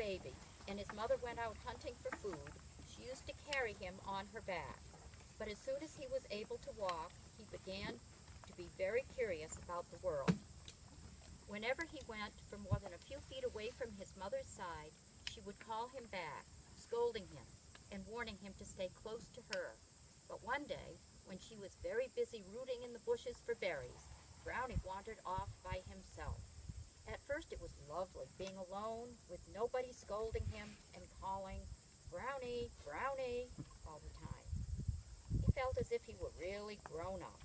baby and his mother went out hunting for food, she used to carry him on her back. But as soon as he was able to walk, he began to be very curious about the world. Whenever he went for more than a few feet away from his mother's side, she would call him back, scolding him and warning him to stay close to her. But one day, when she was very busy rooting in the bushes for berries, Brownie wandered off by himself. At first it was lovely, being alone with nobody scolding him and calling, "Brownie, Brownie," all the time. He felt as if he were really grown up.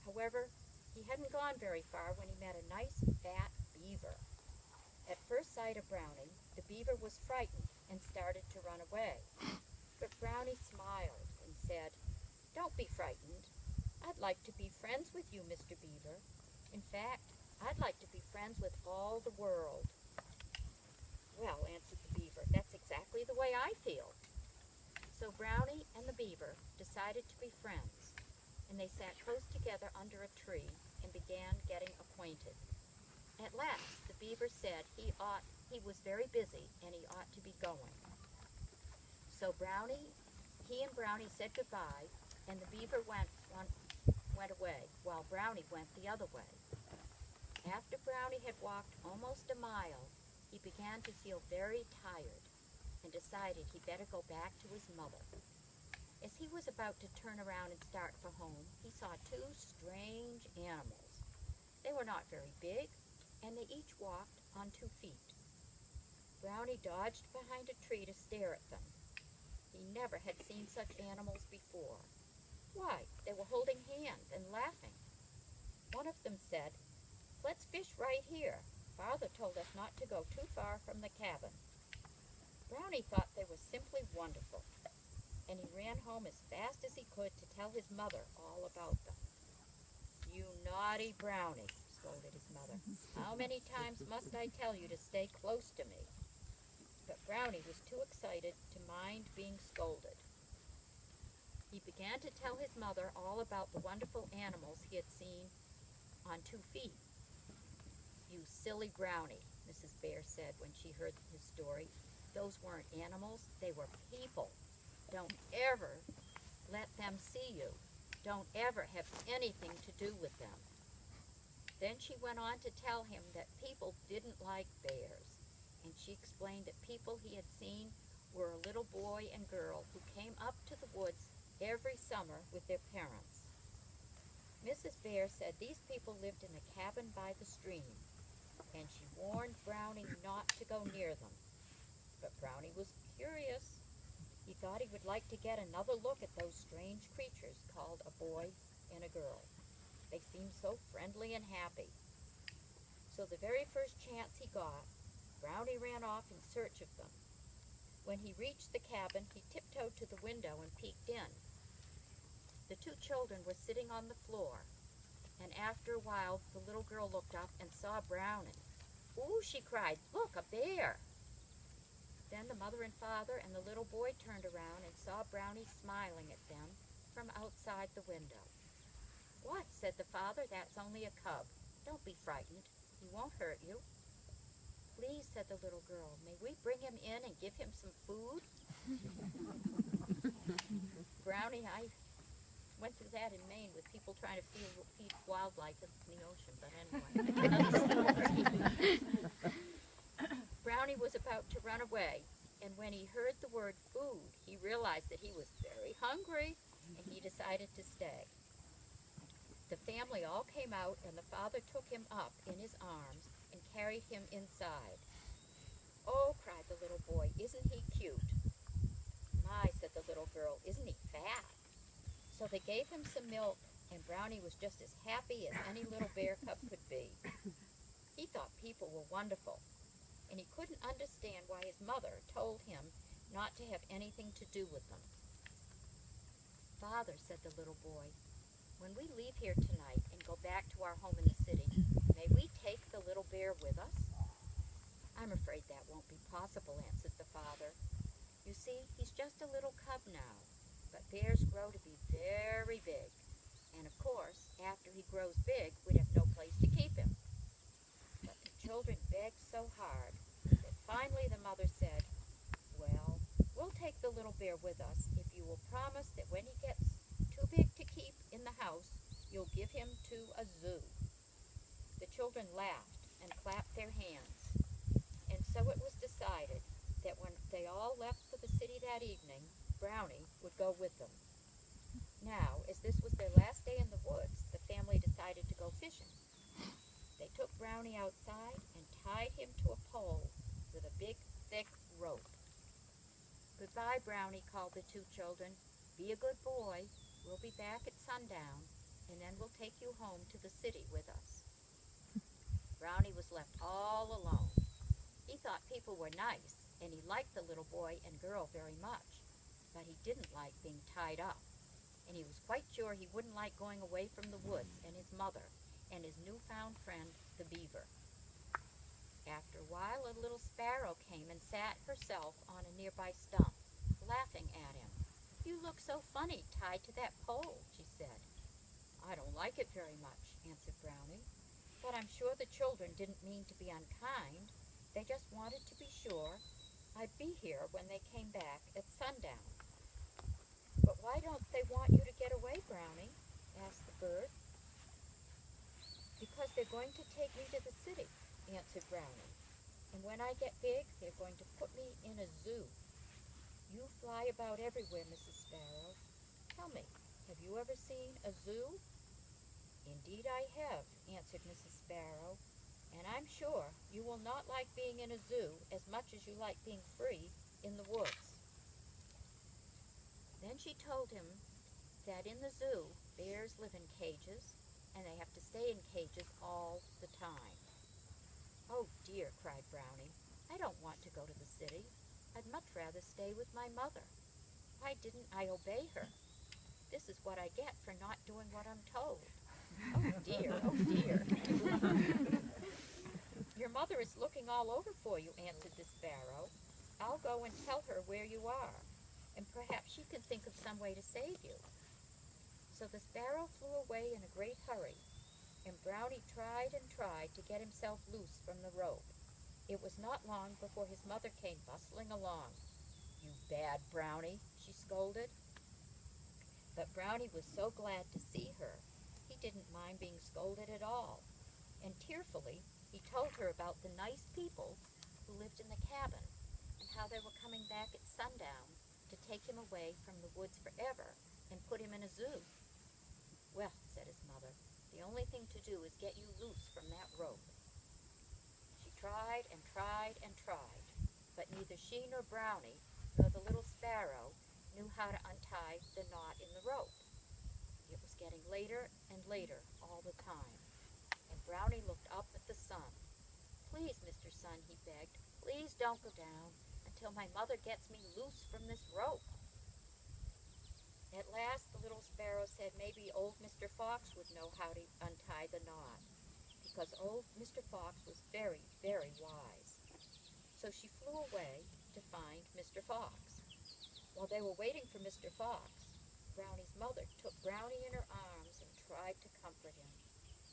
However, he hadn't gone very far when he met a nice fat beaver. At first sight of Brownie, the beaver was frightened and started to run away. But Brownie smiled and said, "Don't be frightened. I'd like to be friends with you, Mr. Beaver. In fact, I'd like to be friends with all the world." "Well," answered the beaver, "that's exactly the way I feel." So Brownie and the beaver decided to be friends, and they sat close together under a tree and began getting acquainted. At last, the beaver said he was very busy and he ought to be going. So he and Brownie said goodbye, and the beaver went away, while Brownie went the other way. After Brownie had walked almost a mile, he began to feel very tired and decided he'd better go back to his mother. As he was about to turn around and start for home, he saw two strange animals. They were not very big, and they each walked on 2 feet. Brownie dodged behind a tree to stare at them. He never had seen such animals before. Why, they were holding hands and laughing. One of them said, "Let's fish right here. Father told us not to go too far from the cabin." Brownie thought they were simply wonderful, and he ran home as fast as he could to tell his mother all about them. "You naughty Brownie," scolded his mother. "How many times must I tell you to stay close to me?" But Brownie was too excited to mind being scolded. He began to tell his mother all about the wonderful animals he had seen on 2 feet. "You silly Brownie," Mrs. Bear said when she heard his story. "Those weren't animals, they were people. Don't ever let them see you. Don't ever have anything to do with them." Then she went on to tell him that people didn't like bears, and she explained that people he had seen were a little boy and girl who came up to the woods every summer with their parents. Mrs. Bear said these people lived in a cabin by the stream, and she warned Brownie not to go near them. But Brownie was curious. He thought he would like to get another look at those strange creatures called a boy and a girl. They seemed so friendly and happy. So the very first chance he got, Brownie ran off in search of them. When he reached the cabin, he tiptoed to the window and peeked in. The 2 children were sitting on the floor, and after a while the little girl looked up and saw Brownie. "Ooh," she cried, "look, a bear!" Then the mother and father and the little boy turned around and saw Brownie smiling at them from outside the window. "What?" said the father. "That's only a cub. Don't be frightened. He won't hurt you." "Please," said the little girl, "may we bring him in and give him some food?" Brownie, I went through that in Maine with people trying to feed wildlife in the ocean, but anyway, another story. Brownie was about to run away, and when he heard the word food, he realized that he was very hungry, and he decided to stay. The family all came out, and the father took him up in his arms and carried him inside. "Oh," cried the little boy, "isn't he cute?" "My," said the little girl, "isn't he fat?" So they gave him some milk, and Brownie was just as happy as any little bear cub could be. He thought people were wonderful, and he couldn't understand why his mother told him not to have anything to do with them. "Father," said the little boy, "when we leave here tonight and go back to our home in the city, may we take the little bear with us?" "I'm afraid that won't be possible," answered the father. "You see, he's just a little cub now, but bears grow to be very big, and of course, after he grows big, we'd have no place to keep him." But the children begged so hard that finally the mother said, take the little bear with us if you will promise that when he gets too big to keep in the house, you'll give him to a zoo." The children laughed and clapped their hands, and so it was decided that when they all left for the city that evening, Brownie would go with them. Now, as this was their last day in the woods, the family decided to go fishing. They took Brownie outside and tied him to a pole with a big, thick rope. "Goodbye, Brownie," called the two children. "Be a good boy. We'll be back at sundown, and then we'll take you home to the city with us." Brownie was left all alone. He thought people were nice, and he liked the little boy and girl very much, but he didn't like being tied up, and he was quite sure he wouldn't like going away from the woods and his mother and his newfound friend, the beaver. After a while, a little sparrow came and sat herself on a nearby stump, laughing at him. "You look so funny tied to that pole," she said. "I don't like it very much," answered Brownie, "but I'm sure the children didn't mean to be unkind. They just wanted to be sure I'd be here when they came back at sundown." "But why don't they want you to get away, Brownie?" asked the bird. "Because they're going to take me to the city," answered Brownie. "And when I get big, they're going to put me in a zoo. You fly about everywhere, Mrs. Sparrow. Tell me, have you ever seen a zoo?" "Indeed I have," answered Mrs. Sparrow, "and I'm sure you will not like being in a zoo as much as you like being free in the woods." Then she told him that in the zoo, bears live in cages, and they have to stay in cages all the time. "Oh dear," cried Brownie, "I don't want to go to the city. I'd much rather stay with my mother. Why didn't I obey her? This is what I get for not doing what I'm told. Oh dear, oh dear." "Your mother is looking all over for you," answered the sparrow. "I'll go and tell her where you are, and perhaps she can think of some way to save you." So the sparrow flew away in a great hurry, and Brownie tried and tried to get himself loose from the rope. It was not long before his mother came bustling along. "You bad Brownie," she scolded. But Brownie was so glad to see her, he didn't mind being scolded at all, and tearfully he told her about the nice people who lived in the cabin, and how they were coming back at sundown to take him away from the woods forever and put him in a zoo. "Well," said his mother, "the only thing to do is get you loose from that rope." She tried and tried and tried, but neither she nor Brownie nor the little sparrow knew how to untie the knot in the rope. It was getting later and later all the time, and Brownie looked up at the sun. "Please, Mr. Sun," he begged, "please don't go down until my mother gets me loose from this rope." At last the little sparrow said maybe old Mr. Fox would know how to untie the knot, because old Mr. Fox was very, very wise. So she flew away to find Mr. Fox. While they were waiting for Mr. Fox, Brownie's mother took Brownie in her arms and tried to comfort him,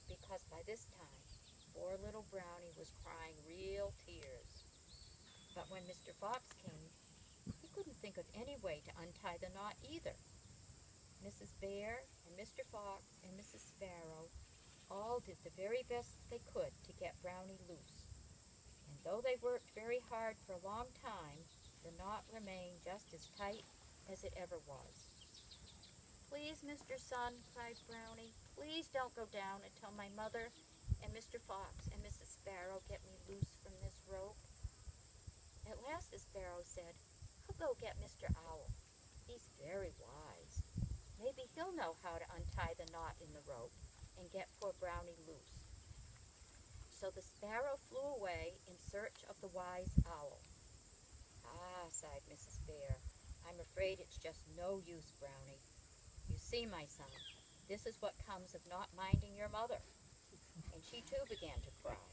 because by this time, poor little Brownie was crying real tears. But when Mr. Fox came, he couldn't think of any way to untie the knot either. Mrs. Bear and Mr. Fox and Mrs. Sparrow all did the very best they could to get Brownie loose, and though they worked very hard for a long time, the knot remained just as tight as it ever was. "Please, Mr. Sun," cried Brownie, "please don't go down until my mother and Mr. Fox and Mrs. Sparrow get me loose from this rope." At last the sparrow said, "I'll go get Mr. Owl. He's very wise. Maybe he'll know how to untie the knot in the rope and get poor Brownie loose." So the sparrow flew away in search of the wise owl. "Ah," sighed Mrs. Bear, "I'm afraid it's just no use, Brownie. You see, my son, this is what comes of not minding your mother." And she too began to cry.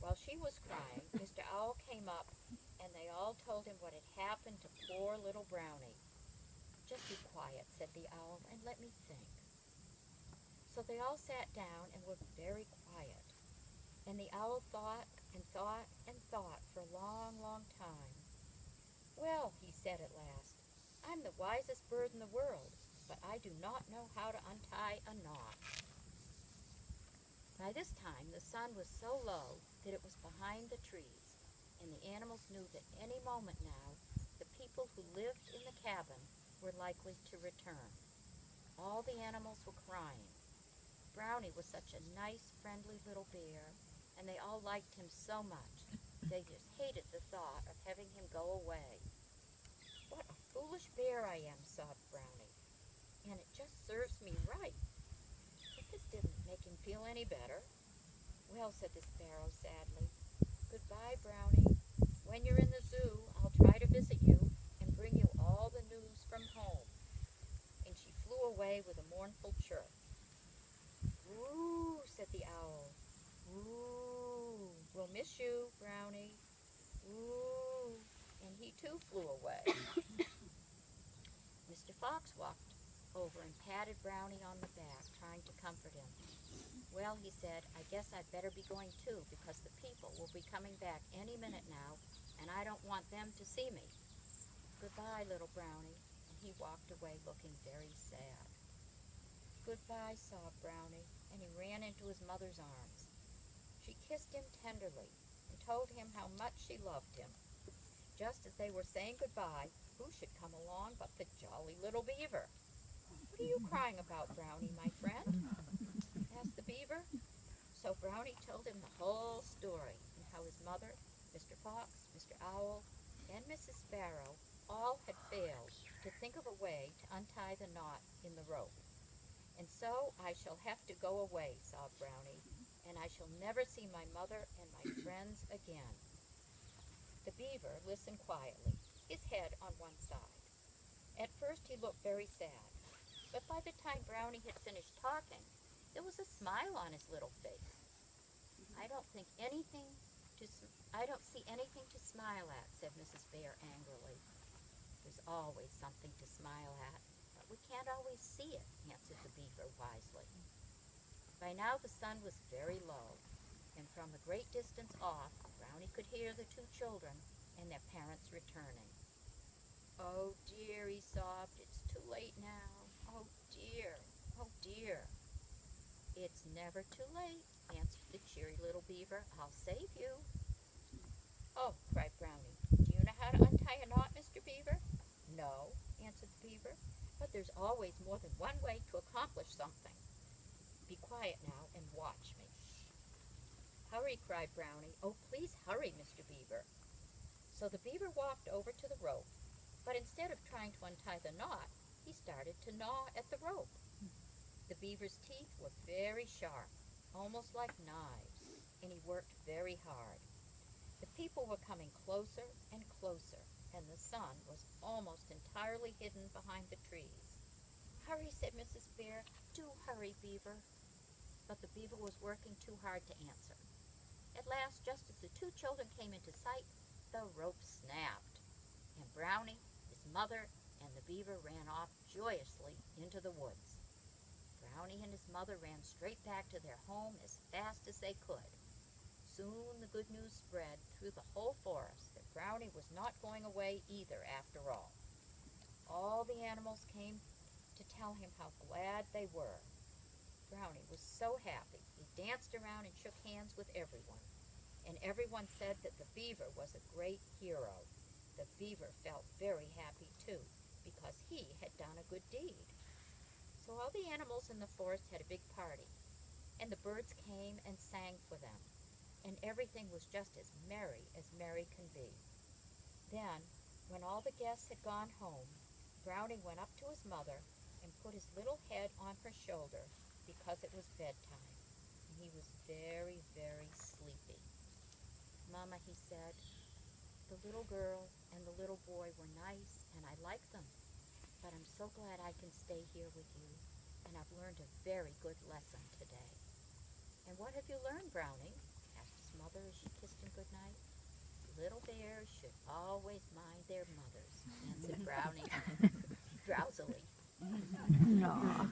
While she was crying, Mr. Owl came up, and they all told him what had happened to poor little Brownie. "Just be quiet," said the owl, "and let me think." So they all sat down and were very quiet, and the owl thought and thought and thought for a long, long time. "Well," he said at last, "I'm the wisest bird in the world, but I do not know how to untie a knot." By this time the sun was so low that it was behind the trees, and the animals knew that any moment now the people who lived in the cabin were likely to return. All the animals were crying. Brownie was such a nice, friendly little bear, and they all liked him so much. They just hated the thought of having him go away. "What a foolish bear I am," sobbed Brownie, "and it just serves me right." But this didn't make him feel any better. "Well," said the sparrow sadly, "goodbye, Brownie. When you're in the zoo, I'll try to visit you and bring you all the news from home." And she flew away with a mournful chirp. "Ooh," said the owl. "Ooh, we'll miss you, Brownie. Ooh," and he too flew away. Mr. Fox walked over and patted Brownie on the back, trying to comfort him. "Well," he said, "I guess I'd better be going too, because the people will be coming back any minute now, and I don't want them to see me. Goodbye, little Brownie," and he walked away looking very sad. "Goodbye," sobbed Brownie, and he ran into his mother's arms. She kissed him tenderly and told him how much she loved him. Just as they were saying goodbye, who should come along but the jolly little beaver. "What are you crying about, Brownie, my friend?" asked the beaver. So Brownie told him the whole story, and how his mother, Mr. Fox, Mr. Owl, and Mrs. Sparrow all had failed to think of a way to untie the knot in the rope. "And so I shall have to go away," sobbed Brownie, "and I shall never see my mother and my friends again." The beaver listened quietly, his head on one side. At first he looked very sad, but by the time Brownie had finished talking, there was a smile on his little face. I don't see anything to smile at," said Mrs. Bear angrily. "There's always something to smile at, but we can't always see it," answered the beaver wisely. By now the sun was very low, and from a great distance off, Brownie could hear the two children and their parents returning. "Oh dear," he sobbed, "it's too late now. Oh dear, oh dear." "It's never too late," answered the cheery little beaver. "I'll save you." "Oh," cried Brownie, "do you know how to untie a knot, Mr. Beaver?" "No," answered the beaver, "but there's always more than one way to accomplish something. Be quiet now and watch me." "Hurry," cried Brownie. "Oh, please hurry, Mr. Beaver." So the beaver walked over to the rope, but instead of trying to untie the knot, he started to gnaw at the rope. The beaver's teeth were very sharp, almost like knives, and he worked very hard. The people were coming closer and closer, and the sun was almost entirely hidden behind the trees. "Hurry," said Mrs. Bear. "Do hurry, Beaver." But the beaver was working too hard to answer. At last, just as the two children came into sight, the rope snapped, and Brownie, his mother, and the beaver ran off joyously into the woods. Brownie and his mother ran straight back to their home as fast as they could. Soon the good news spread through the whole forest that Brownie was not going away either after all. All the animals came to tell him how glad they were. Brownie was so happy. He danced around and shook hands with everyone. And everyone said that the beaver was a great hero. The beaver felt very happy too, because he had done a good deed. So all the animals in the forest had a big party, and the birds came and sang for them, and everything was just as merry can be. Then, when all the guests had gone home, Brownie went up to his mother and put his little head on her shoulder because it was bedtime, and he was very, very sleepy. "Mama," he said, "the little girl and the little boy were nice, and I like them. But I'm so glad I can stay here with you, and I've learned a very good lesson today." "And what have you learned, Brownie?" asked his mother as she kissed him good night. "Little bears should always mind their mothers," answered Brownie drowsily. No.